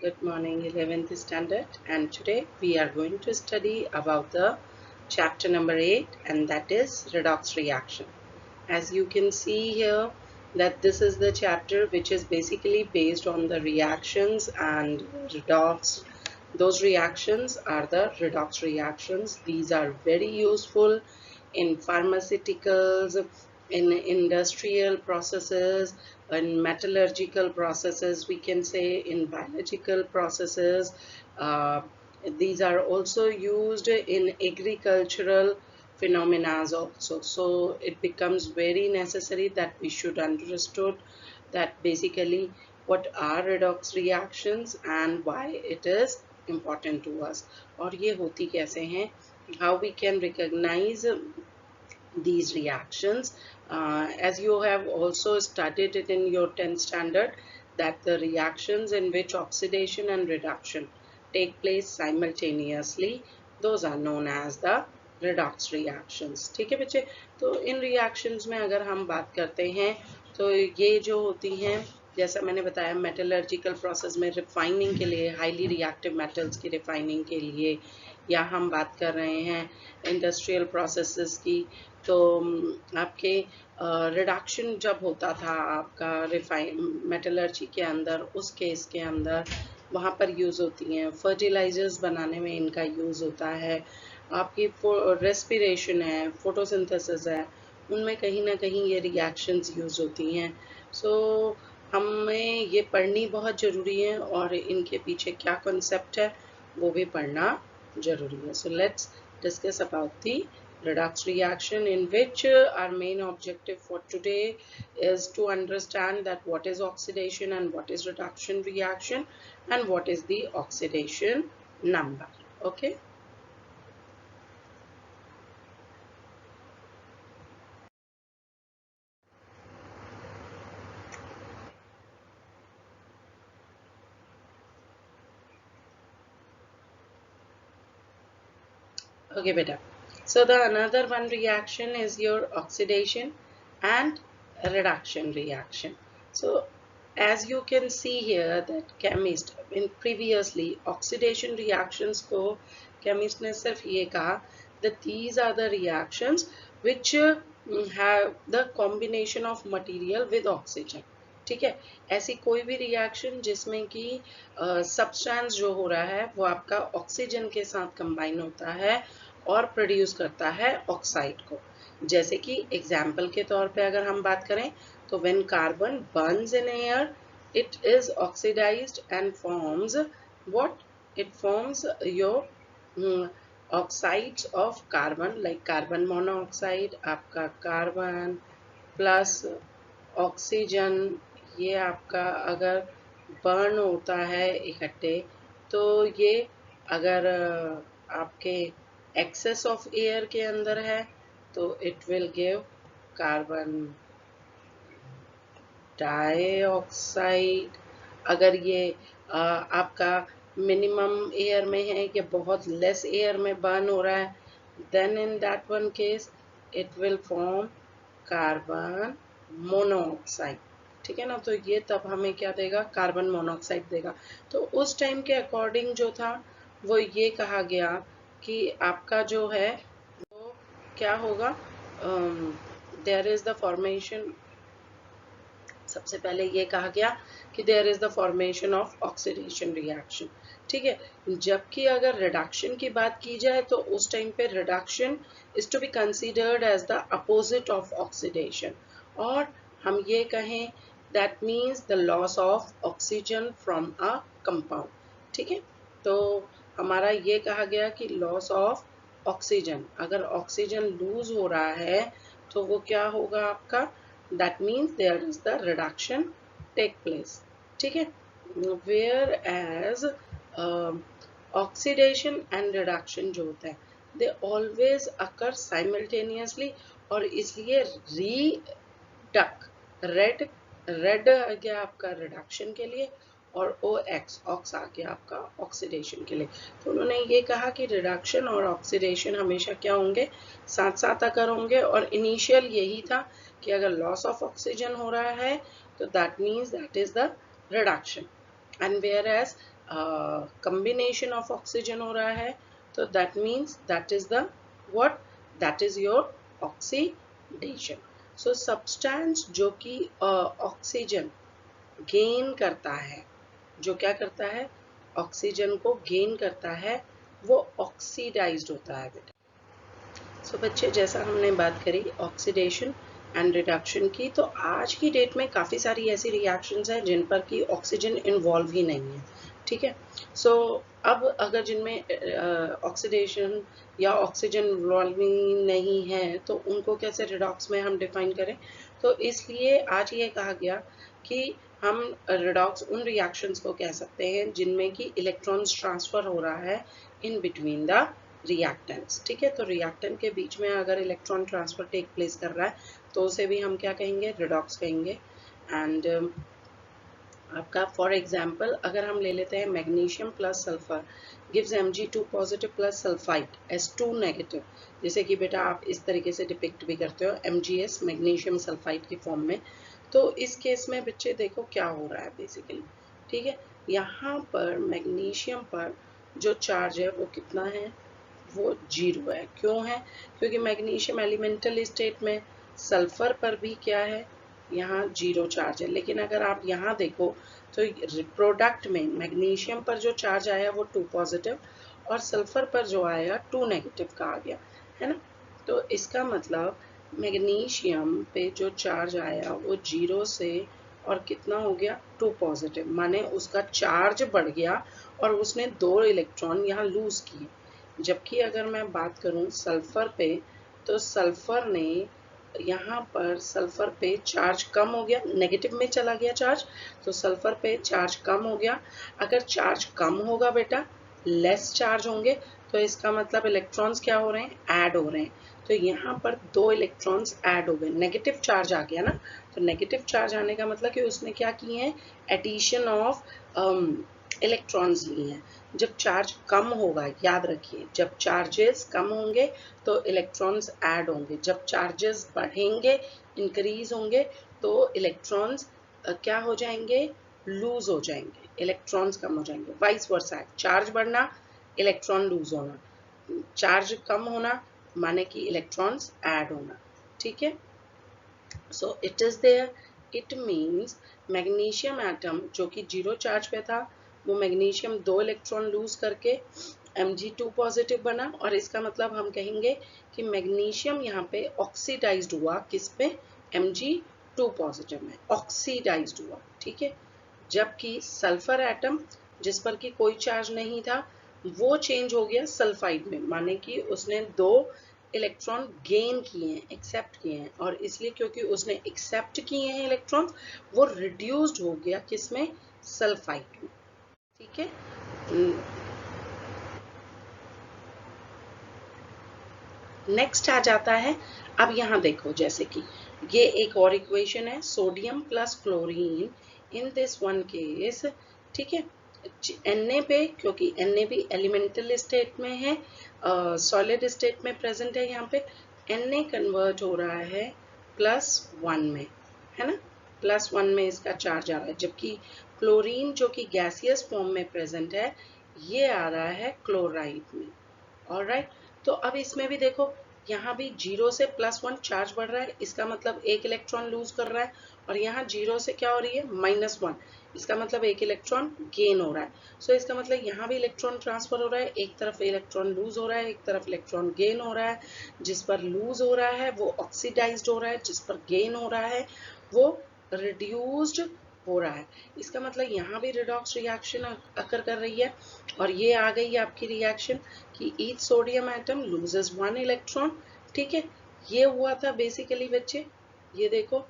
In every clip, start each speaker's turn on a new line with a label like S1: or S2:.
S1: Good morning, 11th standard, and today we are going to study about the chapter number 8, and that is redox reaction. As you can see here, that this is the chapter which is basically based on the reactions and redox. Those reactions are the redox reactions. These are very useful in pharmaceuticals, in industrial processes, in metallurgical processes, we can say in biological processes. These are also used in agricultural phenomena also. So it becomes very necessary that we should understood that basically what are redox reactions and why it is important to us, और ये होती कैसे हैं, how we can recognize these reactions. As you have also studied it in your 10th standard, that the reactions in which oxidation and reduction take place simultaneously, those are known as the redox reactions. ठीक है बच्चे, तो इन reactions में अगर हम बात करते हैं तो ये जो होती हैं, जैसा मैंने बताया मेटलर्जिकल प्रोसेस में रिफाइनिंग के लिए, हाईली रिएक्टिव मेटल्स की रिफाइनिंग के लिए, या हम बात कर रहे हैं इंडस्ट्रियल प्रोसेसेस की, तो आपके रिडक्शन जब होता था आपका रिफाइन मेटलर्जी के अंदर, उस केस के अंदर वहाँ पर यूज़ होती हैं, फर्टिलाइजर्स बनाने में इनका यूज़ होता है, आपकी रेस्पिरेशन है, फोटोसिंथेसिस है, उनमें कहीं ना कहीं ये रिएक्शंस यूज़ होती हैं. सो हमें ये पढ़नी बहुत ज़रूरी है और इनके पीछे क्या कॉन्सेप्ट है वो भी पढ़ना ज़रूरी है. So let's discuss about the redox reaction, in which our main objective for today is to understand that what is oxidation and what is reduction reaction and what is the oxidation number. Okay. Okay, beta. So the another one reaction is your oxidation and reduction reaction. So as you can see here that chemist in previously oxidation reactions को chemist ने सिर्फ ये कहा that these are the reactions which have the combination of material with oxygen. ठीक है, ऐसी कोई भी रिएक्शन जिसमें कि सब्सटेंस जो हो रहा है वो आपका ऑक्सीजन के साथ कंबाइन होता है और प्रोड्यूस करता है ऑक्साइड को. जैसे कि एग्जाम्पल के तौर पे अगर हम बात करें तो when carbon Burns in air it is oxidized and forms what? It forms your oxides of carbon, like carbon monoxide, आपका कार्बन प्लस ऑक्सीजन, ये आपका अगर बर्न होता है इकट्ठे, तो ये अगर आपके एक्सेस ऑफ एयर के अंदर है तो it will give carbon dioxide. अगर ये आपका मिनिमम एयर में है या बहुत लेस एयर में बर्न हो रहा है, then in that one case it will form carbon monoxide. ठीक है ना, तो ये तब हमें क्या देगा? कार्बन मोनोऑक्साइड देगा. तो उस टाइम के अकॉर्डिंग जो था वो ये कहा गया कि आपका जो है वो क्या होगा, देयर इज द फॉर्मेशन. सबसे पहले ये कहा गया कि there is the formation of oxidation reaction. ठीक है, जबकि अगर रिडक्शन की बात की जाए तो उस टाइम पे reduction is to be considered as the opposite of oxidation, और हम ये कहें that means the loss of oxygen from a compound. ठीक है, तो हमारा ये कहा गया कि लॉस ऑफ ऑक्सीजन, अगर ऑक्सीजन लूज हो रहा है तो वो क्या होगा आपका? that means there is the reduction take place. ठीक है, whereas oxidation and reduction जो होता है they always occur simultaneously, और इसलिए reduc red आ गया आपका reduction के लिए और ox आ गया आपका oxidation के लिए. तो उन्होंने ये कहा कि reduction और oxidation हमेशा क्या होंगे? साथ साथ अगर होंगे, और इनिशियल यही था कि अगर लॉस ऑफ ऑक्सीजन हो रहा है तो that means that is the reduction, and whereas combination of oxygen हो रहा है, तो that means that is the what, that is your oxidation. So substance जो कि ऑक्सीजन गेन करता है, जो क्या करता है, ऑक्सीजन को गेन करता है, वो ऑक्सीडाइज्ड होता है बेटा. सो बच्चे, जैसा हमने बात करी ऑक्सीडेशन एंड रिडक्शन की, तो आज की डेट में काफ़ी सारी ऐसी रिएक्शंस हैं जिन पर कि ऑक्सीजन इन्वॉल्व ही नहीं है. ठीक है. सो अब अगर जिनमें ऑक्सीडेशन या ऑक्सीजन इन्वॉल्विंग नहीं है तो उनको कैसे रिडॉक्स में हम डिफाइन करें. तो इसलिए आज ये कहा गया कि हम रिडॉक्स उन रिएक्शंस को कह सकते हैं जिनमें कि इलेक्ट्रॉन्स ट्रांसफर हो रहा है इन बिटवीन द रिएक्टेंट्स. ठीक है. तो रिएक्टेंट के बीच में अगर इलेक्ट्रॉन ट्रांसफर टेक प्लेस कर रहा है तो उसे भी हम क्या कहेंगे, रिडॉक्स कहेंगे. एंड आपका फॉर एग्जांपल अगर हम ले लेते हैं magnesium plus sulphur gives Mg2 positive plus sulphide S2 negative, जैसे कि बेटा आप इस तरीके से डिपिक्ट भी करते हो MgS मैग्नीशियम सल्फाइड की फॉर्म में. तो इस केस में बच्चे देखो क्या हो रहा है बेसिकली. ठीक है. यहाँ पर मैग्नीशियम पर जो चार्ज है वो कितना है, वो 0 है. क्यों है, क्योंकि मैग्नीशियम एलिमेंटल स्टेट में, सल्फर पर भी क्या है, यहाँ 0 चार्ज है. लेकिन अगर आप यहाँ देखो तो प्रोडक्ट में मैग्नीशियम पर जो चार्ज आया वो 2 पॉजिटिव और सल्फर पर जो आया 2 नेगेटिव का आ गया है ना. तो इसका मतलब मैग्नीशियम पे जो चार्ज आया वो 0 से और कितना हो गया, 2 पॉजिटिव, माने उसका चार्ज बढ़ गया और उसने 2 इलेक्ट्रॉन यहाँ लूज किए. जबकि अगर मैं बात करूं सल्फर पे, तो सल्फर ने यहाँ पर सल्फर पे चार्ज कम हो गया, नेगेटिव में चला गया चार्ज, तो सल्फर पे चार्ज कम हो गया. अगर चार्ज कम होगा बेटा, लेस चार्ज होंगे, तो इसका मतलब इलेक्ट्रॉन्स क्या हो रहे हैं, ऐड हो रहे हैं. तो यहाँ पर 2 इलेक्ट्रॉन्स ऐड हो गए, नेगेटिव चार्ज आ गया ना. तो नेगेटिव चार्ज आने का मतलब कि उसने क्या किए हैं, एडिशन ऑफ इलेक्ट्रॉन्स लिए हैं. जब चार्ज कम होगा, याद रखिए, जब चार्जेस कम होंगे तो इलेक्ट्रॉन्स ऐड होंगे, जब चार्जेस बढ़ेंगे, इंक्रीज होंगे, तो इलेक्ट्रॉन्स क्या हो जाएंगे, लूज हो जाएंगे, इलेक्ट्रॉन्स कम हो जाएंगे. वाइस वर्सा है, चार्ज बढ़ना, इलेक्ट्रॉन लूज होना, चार्ज कम होना माने कि इलेक्ट्रॉन्स ऐड होना. ठीक है. So it is there, it means magnesium atom जो कि 0 चार्ज पे था, वो मैग्नीशियम 2 इलेक्ट्रॉन लूज करके Mg2 पॉजिटिव बना. और इसका मतलब हम कहेंगे कि मैग्नीशियम यहाँ पे ऑक्सीडाइज्ड हुआ, किस पे, Mg2 पॉजिटिव में ऑक्सीडाइज्ड हुआ. ठीक है. जबकि सल्फर एटम जिस पर कि कोई चार्ज नहीं था, वो चेंज हो गया सल्फाइड में, माने कि उसने 2 इलेक्ट्रॉन गेन किए हैं, एक्सेप्ट किए हैं, और इसलिए क्योंकि उसने एक्सेप्ट किए हैं इलेक्ट्रॉन, वो रिड्यूस्ड हो गया किसमें, सल्फाइड में. ठीक है. नेक्स्ट आ जाता है, अब यहाँ देखो, जैसे कि ये एक और इक्वेशन है, sodium plus chlorine in this one case. ठीक है. Na पे, क्योंकि Na भी एलिमेंटल स्टेट में है, सॉलिड स्टेट में प्रेजेंट है, यहाँ पे Na कन्वर्ट हो रहा है +1 में, है ना. +1 में इसका चार्ज आ रहा है, जबकि क्लोरीन जो कि गैसियस फॉर्म में प्रेजेंट है, ये आ रहा है क्लोराइड में. ऑलराइट. तो अब इसमें भी देखो, यहाँ भी 0 से +1 चार्ज बढ़ रहा है, इसका मतलब 1 इलेक्ट्रॉन लूज कर रहा है, और यहाँ 0 से क्या हो रही है, -1, इसका मतलब 1 इलेक्ट्रॉन गेन हो रहा है. सो इसका मतलब यहाँ भी इलेक्ट्रॉन ट्रांसफर हो रहा है, एक तरफ इलेक्ट्रॉन लूज हो रहा है, एक तरफ इलेक्ट्रॉन गेन हो रहा है. जिस पर लूज हो रहा है वो ऑक्सीडाइज्ड हो रहा है, जिस पर गेन हो रहा है वो रिड्यूस्ड हो रहा है. इसका मतलब यहाँ भी रिडॉक्स रिएक्शन अकर कर रही है. और ये आ गई आपकी रिएक्शन कि each sodium atom loses 1 electron. ठीक है. ये हुआ था बेसिकली बच्चे, ये देखो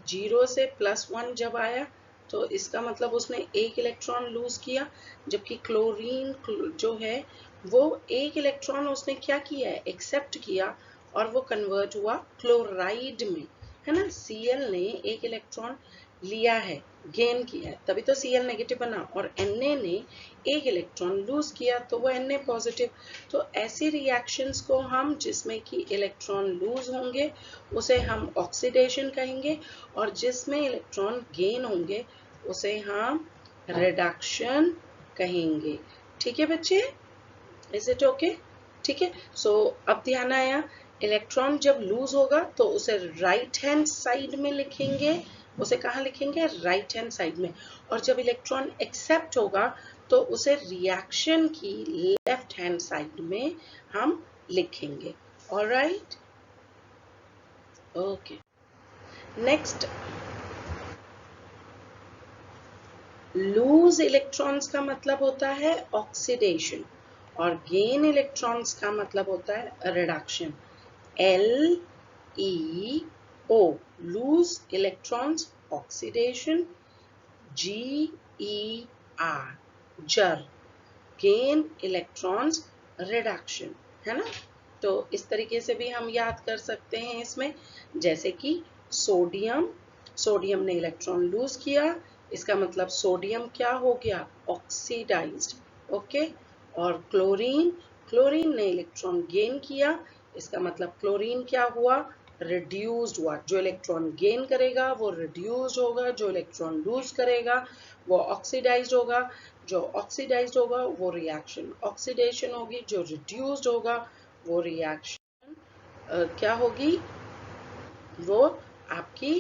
S1: 0 से +1 जब आया तो इसका मतलब उसने 1 इलेक्ट्रॉन लूज किया, जबकि क्लोरीन जो है वो 1 इलेक्ट्रॉन उसने क्या किया है, एक्सेप्ट किया, और वो कन्वर्ट हुआ क्लोराइड में, है ना. Cl ने 1 इलेक्ट्रॉन लिया है, गेन किया है, तभी तो Cl नेगेटिव बना, और Na ने 1 इलेक्ट्रॉन लूज किया तो वो Na पॉजिटिव. तो ऐसी रिएक्शंस को हम, जिसमें कि इलेक्ट्रॉन लूज होंगे, उसे हम ऑक्सीडेशन कहेंगे, और जिसमें इलेक्ट्रॉन गेन होंगे उसे हम रिडक्शन कहेंगे। ठीक है बच्चे, इज इट ओके? ठीक है, सो अब ध्यान आया, इलेक्ट्रॉन जब लूज होगा तो उसे राइट हैंड साइड में लिखेंगे। उसे कहाँ लिखेंगे? राइट हैंड साइड में। और जब इलेक्ट्रॉन एक्सेप्ट होगा तो उसे रिएक्शन की लेफ्ट हैंड साइड में हम लिखेंगे। Alright, okay. Next, loose electrons का मतलब होता है ऑक्सीडेशन और गेन इलेक्ट्रॉन्स का मतलब होता है reduction. L E O, loose electrons oxidation. G E R, जर, गेन इलेक्ट्रॉन्स रिडक्शन, है ना? तो इस तरीके से भी हम याद कर सकते हैं इसमें, जैसे कि सोडियम ने इलेक्ट्रॉन लूज किया, इसका मतलब सोडियम क्या हो गया? ऑक्सीडाइज्ड। ओके। और क्लोरीन ने इलेक्ट्रॉन गेन किया, इसका मतलब क्लोरीन क्या हुआ? रिड्यूस्ड हुआ। जो इलेक्ट्रॉन गेन करेगा वो रिड्यूस्ड होगा, जो इलेक्ट्रॉन लूज करेगा वो ऑक्सीडाइज्ड होगा, जो ऑक्सीडाइज्ड होगा वो रिएक्शन ऑक्सीडेशन होगी, जो रिड्यूस्ड होगा वो रिएक्शन क्या होगी? वो आपकी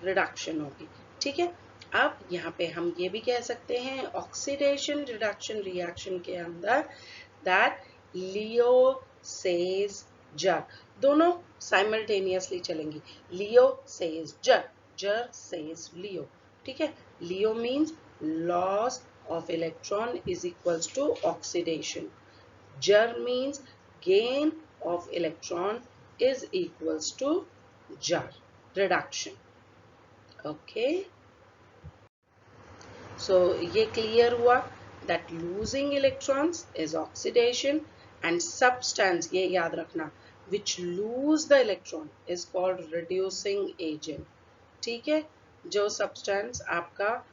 S1: रिडक्शन होगी। ठीक है, अब यहाँ पे हम ये भी कह सकते हैं ऑक्सीडेशन रिडक्शन रिएक्शन के अंदर दैट लियो सेज जर, दोनों साइमल्टेनियसली चलेंगी। लियो सेज जर, जर सेज लियो। ठीक है, LEO means loss of electron is equals to oxidation. Jar means gain of electron is equals to jar, reduction. Okay, so ये clear हुआ that losing electrons is oxidation and substance, ये याद रखना, which lose the electron is called reducing agent. ठीक है, जो substance आपका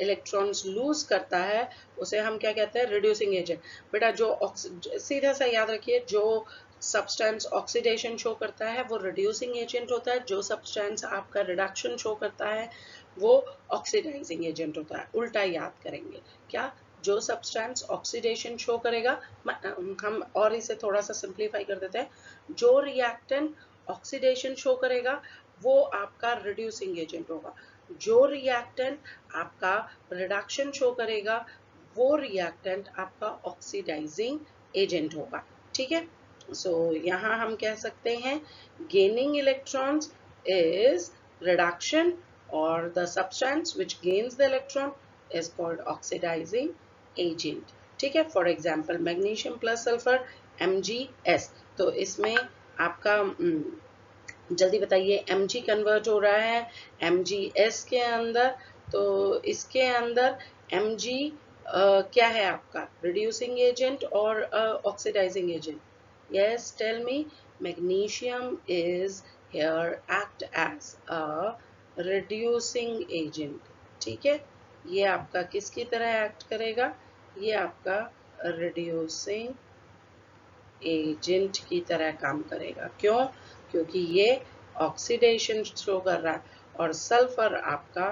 S1: electrons loose करता है उसे हम क्या कहते हैं? Reducing agent. बेटा जो सीधा सा याद रखिए, जो सब्सटेंस ऑक्सीडेशन शो करता है वो रिड्यूसिंग एजेंट होता है, जो सब्सटेंस आपका रिडक्शन शो करता है वो ऑक्सीडाइजिंग एजेंट होता है। उल्टा याद करेंगे क्या? जो सब्सटेंस ऑक्सीडेशन शो करेगा, हम और इसे थोड़ा सा सिंप्लीफाई कर देते हैं, जो रिएक्टेंट ऑक्सीडेशन शो करेगा वो आपका रिड्यूसिंग एजेंट होगा, जो रिएक्टेंट आपका रिडक्शन शो करेगा वो रिएक्टेंट आपका ऑक्सीडाइजिंग एजेंट होगा। ठीक है, सो यहाँ हम कह सकते हैं गेनिंग इलेक्ट्रॉन्स इज रिडक्शन और the substance which gains the electron is called oxidising agent. ठीक है, for example magnesium plus sulphur MgS, तो इसमें आपका जल्दी बताइए, Mg कन्वर्ट हो रहा है MgS के अंदर, तो इसके अंदर Mg क्या है आपका? रिड्यूसिंग एजेंट और oxidising agent? Yes, tell me. Magnesium is here act as a reducing agent. ठीक है, ये आपका किसकी तरह एक्ट करेगा? ये आपका रिड्यूसिंग एजेंट की तरह काम करेगा। क्यों? क्योंकि ये ऑक्सीडेशन शो कर रहा है और सल्फर आपका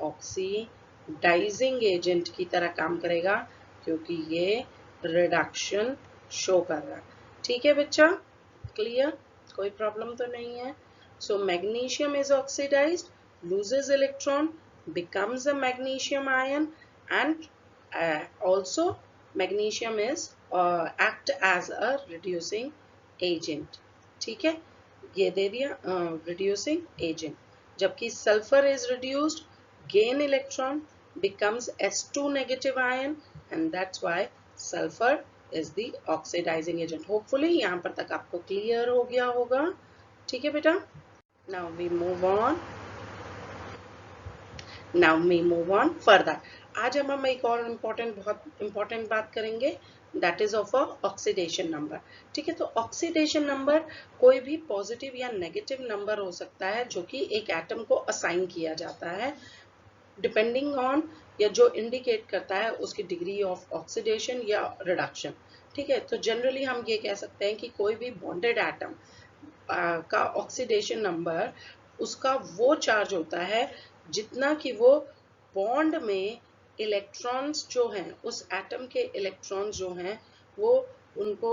S1: ऑक्सीडाइजिंग एजेंट की तरह काम करेगा क्योंकि ये रिडक्शन शो कर रहा है। ठीक है बच्चा, क्लियर? कोई प्रॉब्लम तो नहीं है? So magnesium is oxidised, loses electron, becomes a magnesium ion, and also magnesium is act as a reducing agent. ठीक है, ये दे दिया reducing agent। जबकि sulfur is reduced, gain electron, becomes S2 negative ion, and that's why sulfur is the oxidizing agent. Hopefully यहाँ पर तक आपको clear हो गया होगा। ठीक है बेटा, now we move on further. आज हम एक और बहुत इम्पोर्टेंट बात करेंगे, that is of oxidation number. ठीक है, तो ऑक्सीडेशन नंबर कोई भी पॉजिटिव या नेगेटिव नंबर हो सकता है जो कि एक एटम को असाइन किया जाता है डिपेंडिंग ऑन, या जो इंडिकेट करता है उसकी डिग्री ऑफ ऑक्सीडेशन या रिडक्शन। ठीक है, तो जनरली हम ये कह सकते हैं कि कोई भी बॉन्डेड एटम का ऑक्सीडेशन नंबर उसका वो चार्ज होता है जितना कि वो बॉन्ड में इलेक्ट्रॉन्स जो हैं, उस एटम के इलेक्ट्रॉन्स जो हैं वो उनको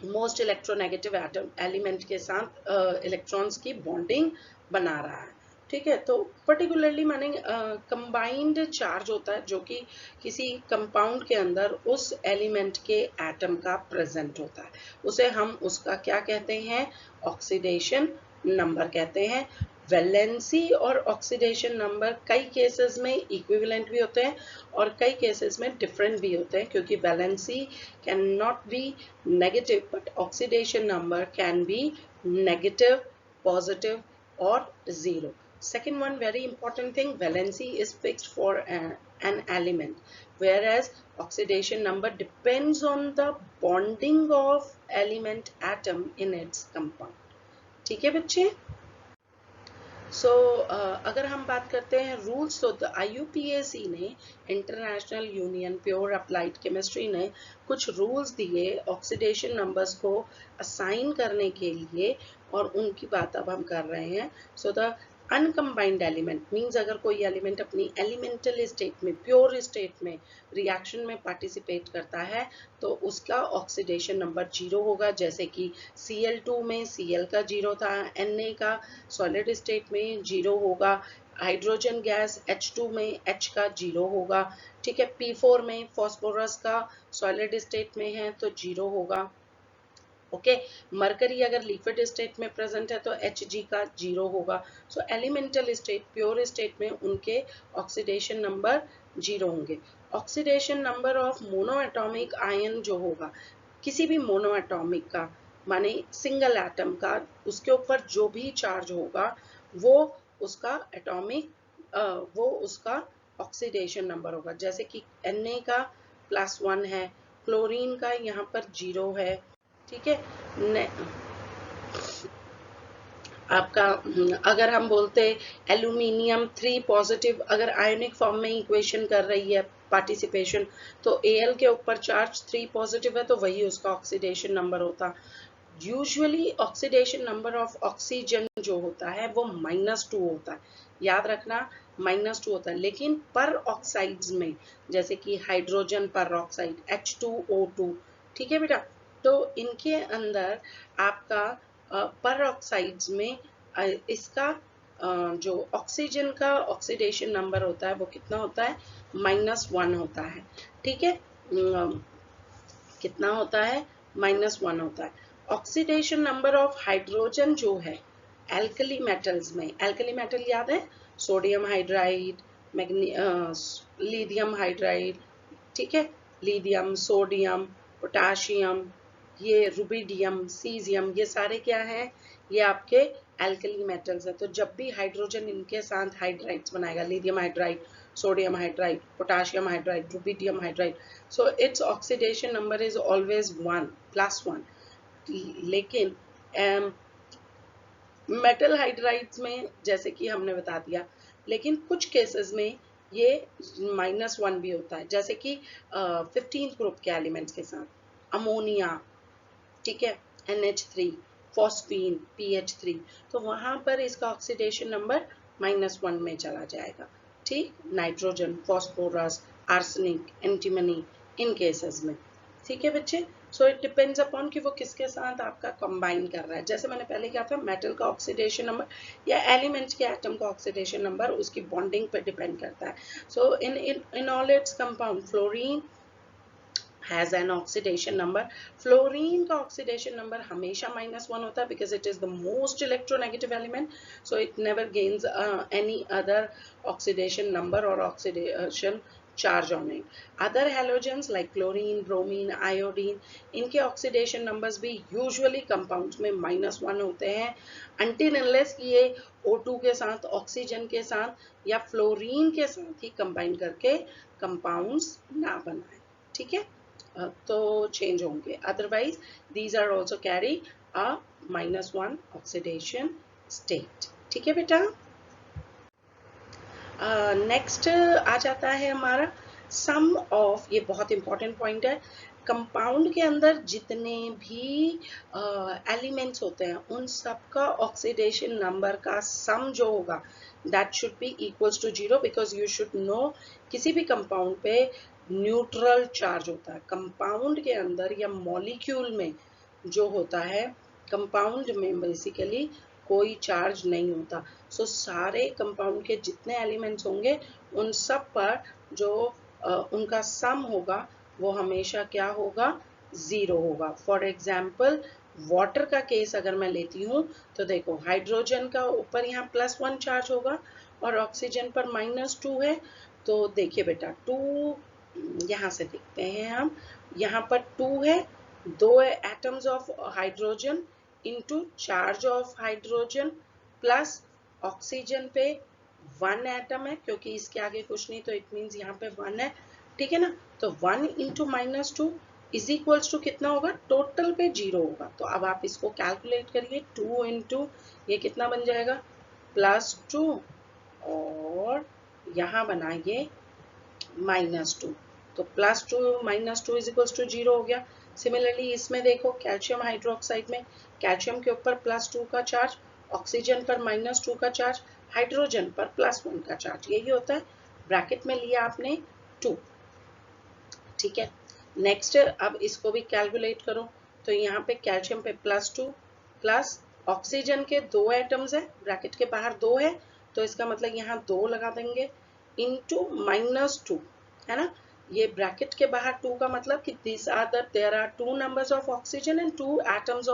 S1: मोस्ट इलेक्ट्रोनेगेटिव एटम एलिमेंट के साथ इलेक्ट्रॉन्स की बॉन्डिंग बना रहा है। ठीक है, तो पर्टिकुलरली माने कंबाइंड चार्ज होता है जो कि किसी कंपाउंड के अंदर उस एलिमेंट के एटम का प्रेजेंट होता है, उसे हम उसका क्या कहते हैं, ऑक्सीडेशन नंबर कहते हैं। वैलेंसी और ऑक्सीडेशन नंबर कई केसेस में इक्विवेलेंट भी होते हैं और कई केसेस में डिफरेंट भी होते हैं, क्योंकि valency can not be negative but oxidation number can be negative, positive or zero. Second one very important thing, valency is fixed for an element, whereas oxidation number depends on the bonding of element atom in its compound. ठीक है बच्चे? सो अगर हम बात करते हैं rules, तो IUPAC ने, international union pure applied chemistry ने कुछ रूल्स दिए ऑक्सीडेशन नंबर्स को असाइन करने के लिए, और उनकी बात अब हम कर रहे हैं। सो द अनकम्बाइंड एलिमेंट मीन्स अगर कोई एलिमेंट अपनी एलिमेंटल स्टेट में, प्योर स्टेट में रिएक्शन में पार्टिसिपेट करता है तो उसका ऑक्सीडेशन नंबर 0 होगा। जैसे कि Cl2 में Cl का 0 था, Na का सॉलिड स्टेट में 0 होगा, हाइड्रोजन गैस H2 में H का 0 होगा। ठीक है, P4 में फॉस्फोरस का सॉलिड स्टेट में है तो 0 होगा। ओके, मरकरी अगर लिक्विड स्टेट में प्रेजेंट है तो Hg का 0 होगा। सो एलिमेंटल स्टेट, प्योर स्टेट में उनके ऑक्सीडेशन नंबर 0 होंगे। Oxidation number of monoatomic ion जो होगा, किसी भी मोनोएटॉमिक का माने सिंगल एटम का, उसके ऊपर जो भी चार्ज होगा वो उसका एटॉमिक वो उसका ऑक्सीडेशन नंबर होगा। जैसे कि Na का +1 है, क्लोरीन का यहाँ पर 0 है। ठीक है, आपका अगर हम बोलते एल्यूमिनियम 3 पॉजिटिव अगर आयोनिक फॉर्म में इक्वेशन कर रही है पार्टिसिपेशन, तो Al के ऊपर चार्ज 3 पॉजिटिव है तो वही उसका ऑक्सीडेशन नंबर होता। Usually oxidation number of oxygen जो होता है वो -2 होता है, याद रखना -2 होता है। लेकिन पर ऑक्साइड्स में, जैसे कि हाइड्रोजन पर ऑक्साइड H2O2, ठीक है बेटा, तो इनके अंदर आपका पर ऑक्साइड्स में इसका जो ऑक्सीजन का ऑक्सीडेशन नंबर होता है वो कितना होता है, -1 होता है। ठीक है, कितना होता है, -1 होता है। ऑक्सीडेशन नंबर ऑफ हाइड्रोजन जो है एल्कली मेटल्स में, एल्कली मेटल याद है, सोडियम हाइड्राइड, लिथियम हाइड्राइड, ठीक है, लिथियम, सोडियम, पोटाशियम, ये रुबिडियम, सीजियम, ये सारे क्या हैं, ये आपके एल्कली मेटल्स है। तो जब भी हाइड्रोजन इनके साथ हाइड्राइड्स बनाएगा, lithium hydride, sodium hydride, potassium hydride, rubidium hydride, so its oxidation number is always 1 +1। लेकिन मेटल हाइड्राइड्स में जैसे कि हमने बता दिया, लेकिन कुछ केसेस में ये -1 भी होता है, जैसे कि 15th ग्रुप के एलिमेंट्स के साथ अमोनिया, ठीक है, NH3, फॉस्फीन PH3, तो वहां पर इसका ऑक्सीडेशन नंबर -1 में चला जाएगा। ठीक, नाइट्रोजन, फॉस्फोरस, आर्सेनिक, एंटीमनी, इन केसेस में। ठीक है बच्चे, सो इट डिपेंड्स अपॉन कि वो किसके साथ आपका कंबाइन कर रहा है। जैसे मैंने पहले कहा था, मेटल का ऑक्सीडेशन नंबर या एलिमेंट के एटम का ऑक्सीडेशन नंबर उसकी बॉन्डिंग पर डिपेंड करता है। So in all its compound, fluorine has an oxidation number, fluorine का ऑक्सीडेशन नंबर हमेशा -1 होता है because it is the most electronegative element, so it never gains any other oxidation number or oxidation charge on it. Other halogens like chlorine, bromine, iodine, इनके oxidation numbers भी usually compounds में -1 होते हैं, until unless ये O2 के साथ, oxygen के साथ या फ्लोरीन के साथ ही कंबाइन करके कंपाउंड्स ना बनाए। ठीक है, तो चेंज होंगे, otherwise these are also carry a -1 oxidation state. ठीक है बेटा, नेक्स्ट आ जाता है हमारा सम ऑफ, ये बहुत इंपॉर्टेंट पॉइंट है, कंपाउंड के अंदर जितने भी एलिमेंट्स होते हैं उन सब का ऑक्सीडेशन नंबर का सम जो होगा that should be equals to 0, because you should know किसी भी कंपाउंड पे न्यूट्रल चार्ज होता है कंपाउंड के अंदर या मॉलिक्यूल में जो होता है। कंपाउंड में बेसिकली कोई चार्ज नहीं होता। सारे कंपाउंड के जितने एलिमेंट्स होंगे उन सब पर जो उनका सम होगा वो हमेशा क्या होगा, 0 होगा। फॉर एग्जाम्पल वाटर का केस अगर मैं लेती हूँ तो देखो हाइड्रोजन का ऊपर यहाँ +1 चार्ज होगा और ऑक्सीजन पर -2 है। तो देखिए बेटा 2 यहाँ से देखते हैं हम, यहाँ पर 2 है, 2 atoms of hydrogen into charge of hydrogen plus oxygen पे 1 एटम है, क्योंकि इसके आगे कुछ नहीं तो इट मीन्स यहाँ पे 1 है, ठीक है ना। तो 1 इंटू -2 इज इक्वल्स टू कितना होगा, टोटल पे 0 होगा। तो अब आप इसको कैलकुलेट करिए, 2 इंटू ये कितना बन जाएगा +2 और यहाँ बनाइए -2, तो +2 -2 इज इक्वल्स टू 0 हो गया। सिमिलरली इसमें देखो कैल्शियम हाइड्रोक्साइड में कैल्शियम के ऊपर +2 का चार्ज, ऑक्सीजन पर -2 का चार्ज, हाइड्रोजन पर +1 का चार्ज, यही होता है। ब्रैकेट में लिया आपने 2, ठीक है। नेक्स्ट अब इसको भी कैलकुलेट करो, तो यहाँ पे कैल्शियम पे +2 प्लस ऑक्सीजन के 2 एटम्स है, ब्रैकेट के बाहर 2 है तो इसका मतलब यहाँ 2 लगा देंगे इंटू -2, है ना। ये ब्रैकेट के बाहर 2 का मतलब कि there are 2 numbers of oxygen and 2 atoms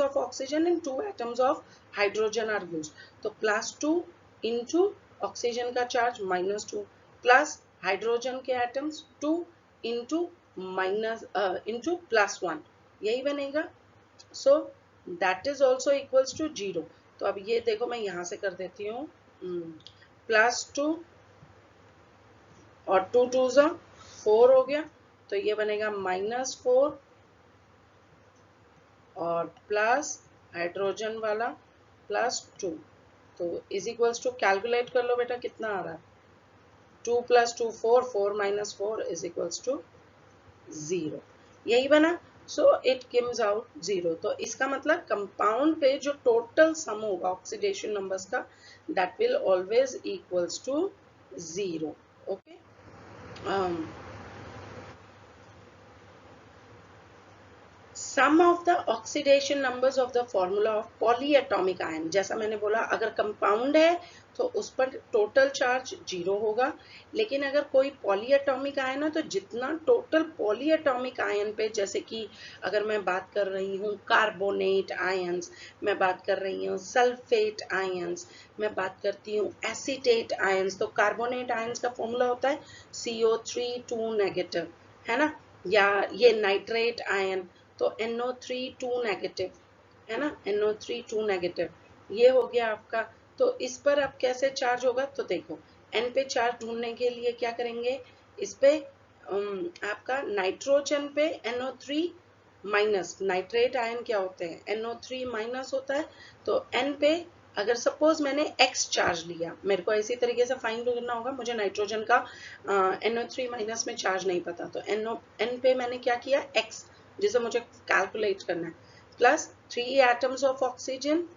S1: of oxygen and 2 atoms of hydrogen are used. तो +2 इंटू ऑक्सीजन का चार्ज -2 प्लस हाइड्रोजन के एटम्स 2 इंटू +1, यही बनेगा। So that is also equals to 0। तो अब ये देखो मैं यहां से कर देती हूँ, +2 और 2 2 4 हो गया, तो ये बनेगा -4 और प्लस हाइड्रोजन वाला +2, तो इज इक्वल्स टू कैलकुलेट कर लो बेटा कितना आ रहा है, 2 + 2 4, 4 - 4 इज इक्वल्स टू 0, यही बना। So it comes out 0। तो इसका मतलब कंपाउंड पे जो टोटल सम होगा ऑक्सीडेशन नंबर्स का that will always equals to 0। Okay, sum of the oxidation numbers of the formula of polyatomic ion, जैसा मैंने बोला अगर कंपाउंड है तो उस पर टोटल चार्ज 0 होगा, लेकिन अगर कोई पॉलीएटॉमिक आयन है तो जितना टोटल पॉलीएटॉमिक आयन पे, जैसे कि अगर मैं बात कर रही हूँ कार्बोनेट आयंस, मैं बात कर रही हूँ सल्फेट आयंस, मैं बात करती हूँ एसीटेट आयंस, तो कार्बोनेट आयंस का फॉर्मूला होता है CO3 2 नेगेटिव, है ना, या ये नाइट्रेट आयन तो NO3 2 नेगेटिव, है ना, NO3 2 नेगेटिव, ये हो गया आपका। तो इस पर अब कैसे चार्ज होगा, तो देखो N पे चार्ज ढूंढने के लिए क्या करेंगे, इस पे आपका नाइट्रोजन पे NO3 माइनस, नाइट्रेट आयन क्या होते हैं NO3 माइनस होता है, तो N पे अगर सपोज मैंने X चार्ज लिया, मेरे को इसी तरीके से फाइंड करना होगा, मुझे नाइट्रोजन का NO3 माइनस में चार्ज नहीं पता, तो N पे मैंने क्या किया X, जिसे मुझे कैलकुलेट करना है, प्लस 3 एटम्स ऑफ ऑक्सीजन,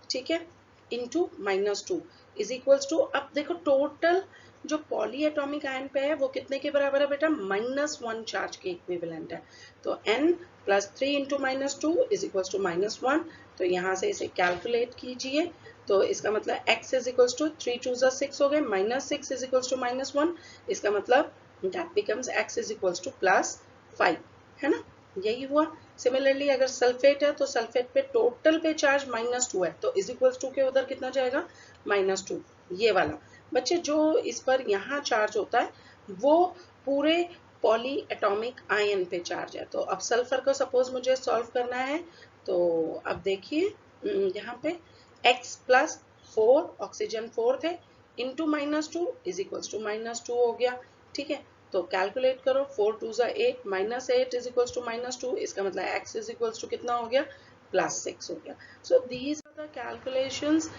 S1: ठीक है, इंटू -2 इज इक्वल्स टू, अब देखो टोटल जो पॉली एटॉमिक आयन पे है वो कितने के बराबर है बेटा, -1 चार्ज के इक्विवेलेंट है। तो n + 3 into -2 is equals to -1, तो यहाँ से इसे कैलकुलेट कीजिए, तो इसका मतलब x इज इक्वल्स टू 3 2 6 हो गए, -6 इज इक्वल्स टू -1, इसका मतलब that becomes x is equals to +5, है ना, यही हुआ। सिमिलरली अगर सल्फेट है तो सल्फेट पे टोटल पे चार्ज -2 है, तो इज इक्वल्स टू के उधर कितना जाएगा -2, ये वाला। बच्चे जो इस पर यहाँ चार्ज होता है वो पूरे पॉली एटॉमिक आयन पे चार्ज है। तो अब सल्फर को सपोज मुझे सॉल्व करना है, तो अब देखिए यहाँ पे x + 4 ऑक्सीजन 4 थे इंटू -2 इज इक्वल्स टू -2 हो गया, ठीक है। तो कैलकुलेट करो, 4 2 8 -8 इज इक्वल्स टू -2, इसका मतलब x इज इक्वल्स टू कितना हो गया, +6 हो गया। So these are the calculations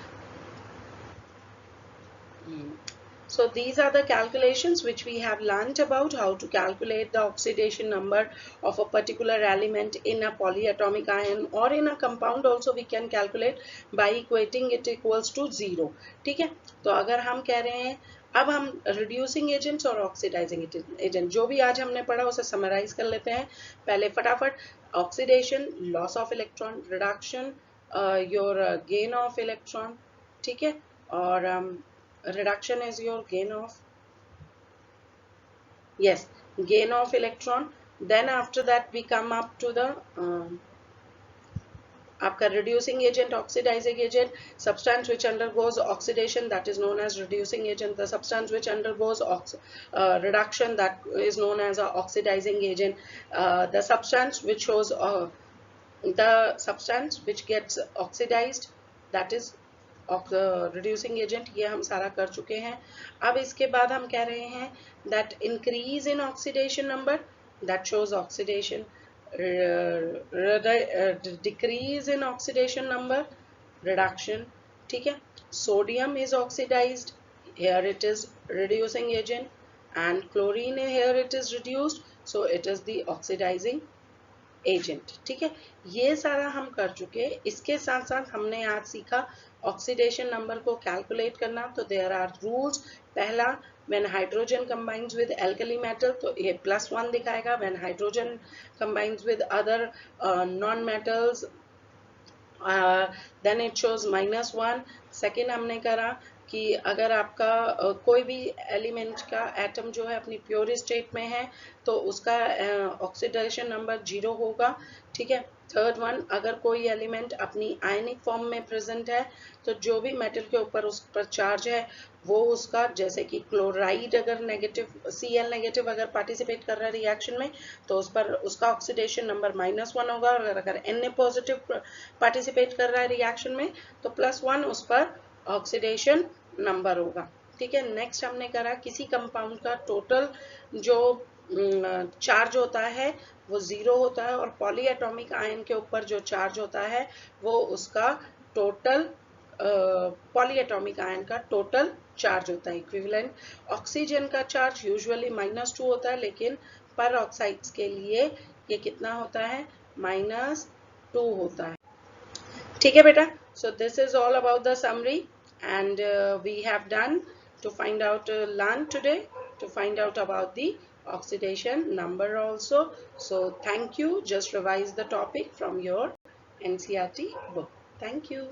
S1: So these are the calculations which we have learnt about how to calculate the oxidation number of a particular element in a polyatomic ion or in a compound also we can calculate by equating it equals to 0. ठीक है, तो अगर हम कह रहे हैं अब हम रिड्यूसिंग एजेंट्स और ऑक्सीडाइजिंग एजेंट जो भी आज हमने पढ़ा उसे समराइज कर लेते हैं पहले फटाफट. Oxidation, loss of electron, reduction, your gain of electron, ठीक है, और reduction is your gain of, yes, gain of electron. Then after that we come up to the आपका reducing agent, oxidizing agent, substance which undergoes oxidation that is known as reducing agent, the substance which undergoes reduction that is known as a oxidizing agent, the substance which shows the substance which gets oxidized that is of the reducing agent. ये हम सारा कर चुके हैं. अब इसके बाद हम कह रहे हैं that increase in oxidation number that shows oxidation, decrease in oxidation number, reduction, ठीक है. Sodium is oxidized, here it is reducing agent, and chlorine here it is reduced, so it is the oxidizing agent. ठीक है, ये सारा हम कर चुके. इसके साथ साथ हमने आज सीखा ऑक्सीडेशन नंबर को कैलकुलेट करना. तो देयर आर रूल्स. पहला, when hydrogen combines with alkali metal तो ये +1 दिखाएगा. When hydrogen combines with other non metals then it shows -1. Second हमने करा कि अगर आपका कोई भी एलिमेंट का एटम जो है अपनी प्योर स्टेट में है तो उसका ऑक्सीडेशन नंबर 0 होगा. ठीक है. थर्ड वन, अगर कोई एलिमेंट अपनी आयनिक फॉर्म में प्रेजेंट है तो जो भी मेटल के ऊपर उस पर चार्ज है वो उसका, जैसे कि क्लोराइड अगर नेगेटिव, Cl नेगेटिव अगर पार्टिसिपेट कर रहा है रिएक्शन में तो उस पर उसका ऑक्सीडेशन नंबर -1 होगा. और अगर Na पॉजिटिव पार्टिसिपेट कर रहा है रिएक्शन में तो +1 उस पर ऑक्सीडेशन नंबर होगा. ठीक है. नेक्स्ट हमने करा किसी कंपाउंड का टोटल जो चार्ज होता है वो 0 होता है और पॉलीएटॉमिक आयन के ऊपर जो चार्ज होता है वो उसका टोटल पॉलीएटॉमिक आयन का टोटल चार्ज होता है इक्विवेलेंट. ऑक्सीजन का चार्ज यूजुअली -2 होता है लेकिन पर ऑक्साइड्स के लिए ये कितना होता है, -2 होता है. ठीक है बेटा. So this is all about the summary and we have done to find out learn today to find out about the oxidation number also. So thank you. Just revise the topic from your NCERT book. Thank you.